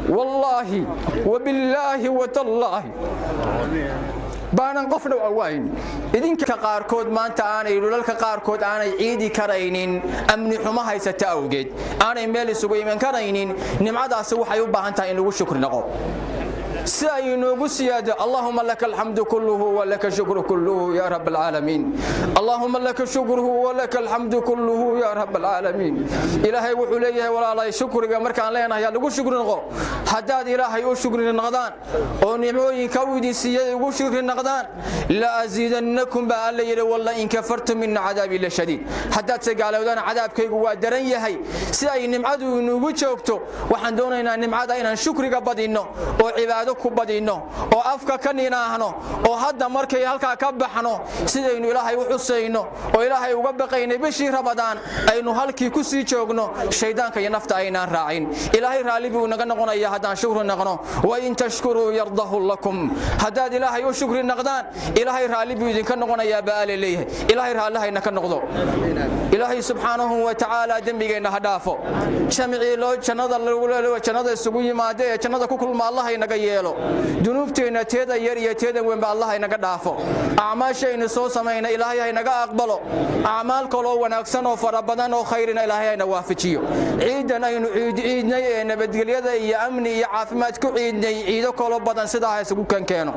والله وبالله وتالله baanan qofna awaayn idinka qaarkood maanta aanay dhulalka qaarkood aanay ciidi karaynin amni xumo haysata awgeed aanay meel isugu iman karaynin nimcadaas waxay u baahan tahay in lagu shukri naqo سينوغو سيادة اللهم لك الحمد كله ولك الشكر كله يا رب العالمين اللهم لك الشكر ولك الحمد كله يا رب العالمين إلهي وحليه ولا الله شكر مركان لنا يا لغو شكر نغو حداد إلهي وشكر النغدان ونعموين كودي سيادة وشكر النغدان لا أزيدنكم بألي والله إن كفرتم من عذابي لشديد حداد سيقال ودان عذاب كي قوادرين يهي سيئي نمعدو نوغو شوكتو وحندونينا نمعدين شكر قبضينو وعبادو ku badino oo afka ka ninaahno oo hadda markay halka ka baxno sidaynu ilaahay u xuseyno oo ilaahay uga baqaynay bishii Ramadaan aynu halkii ku sii joogno shaydaanka iyo nafta aynaan raacin ilaahay raali buu naga noqonaya hadaan shukr naqno wa in tashkuru yardahu lakum hadaad ilaahay u shukri naqdaan ilaahay raali buu idinka noqonaya baale leeyahay ilaahay raallahayna ka noqdo ilaahay subhanahu wa ta'ala dambigeena ha dhaafo shamci loo jannada isugu yimaade jannada ku kulma Allah inaga dunuubteena teeda yar iyo teeda weyn ba Allah inaga dhaafo aamasheena soo sameeyna ilaahay inaga aqbalo aamaal kale oo wanaagsan oo fara badan oo khayrina ilaahay ina waafajiyo ciidan aynu ciidnay ee nabadgelyada iyo amni iyo caafimaad ku ciidnay ciido kale badan sida ay isugu kankeeno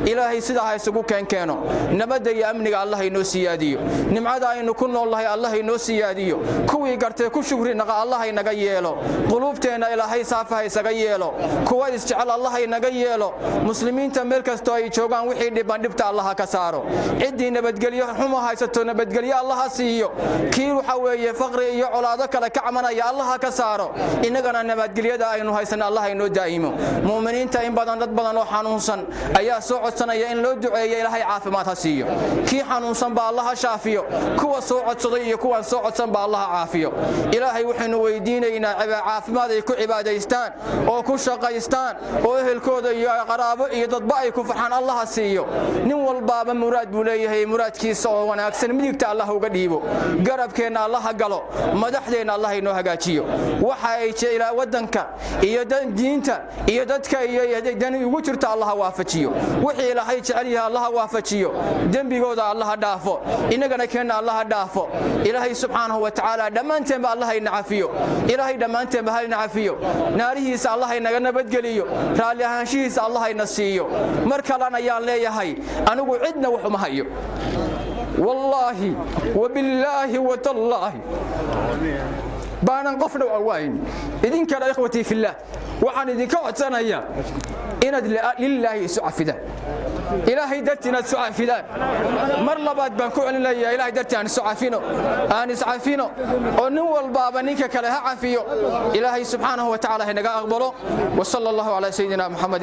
ilaahay sida ay isugu kankeeno nabadda iyo amniga Allah inoo siyaadiyo nimcada aynu ku noolahay Allah inoo siyaadiyo kuwii gartay ku shukriinaqa Allah inaga yeelo qulubteena ilaahay saafahay isaga yeelo kuwa isjecel Allah inaga yeelo muslimiinta meel kasto ay joogan wixii dhibta Allah ka saaro cidii nabadgelyo xumo haysato nabadgelyo Allah siiyo kii waxa weeye faqri iyo colaado kale ka camanaya Allah ka saaro inagana nabadgelyada aynu haysan Allah inoo daa'imo muuminiinta in badan dad badan oo xanuunsan ayaa soo codsanaya in loo duceeyo ilaahay caafimaad ha siiyo kii xanuunsan ba Allah shaafiyo kuwa soo codsaday iyo kuwa soo codsan ba Allah caafiyo ilaahay waxaanu weydiinaynaa caafimaad ay ku cibaadaystaan oo ku shaqaystaan oo ehelkooda iyo qaraabo iyo dadba ay ku farxaan Allah siiyo nin walba muraad buu leeyahay muraadkiisa oo wanaagsan midigta Allah uga dhiibo garabkeena Allah galo madaxdeena Allah inoo hagaajiyo waxa ay jeelaa wadanka iyo diinta iyo dadka iyo dan ugu jirta Allah waafajiyo wixii ilaahay jecel yahay Allah waafajiyo dambigooda Allah dhaafo inagana keena Allah dhaafo ilaahay subhanahu wa ta'ala dhamaanteen ba Allah ina cafiyo ilaahay dhamaanteen ba halina cafiyo naarihiisa Allah inaga nabadgeliyo raali ahaanshihiisa Allah ina siiyo markalana ayaan leeyahay anigu cidna wax uma hayo wallahi wabillahi watallahi baanan qofna awaayn idinka ikhwati fillah waxaan idinka codsanaya inaad lillahi su'afida ilaahay dartina su'afida mar labaad baan ku celinayaa ilaahay dartina su'afino aan is'afino oo nin walba ninka kale ha cafiyo ilaahay subhanahu wa ta'ala inaga aqbalo wa sallallahu ala sayidina muhammad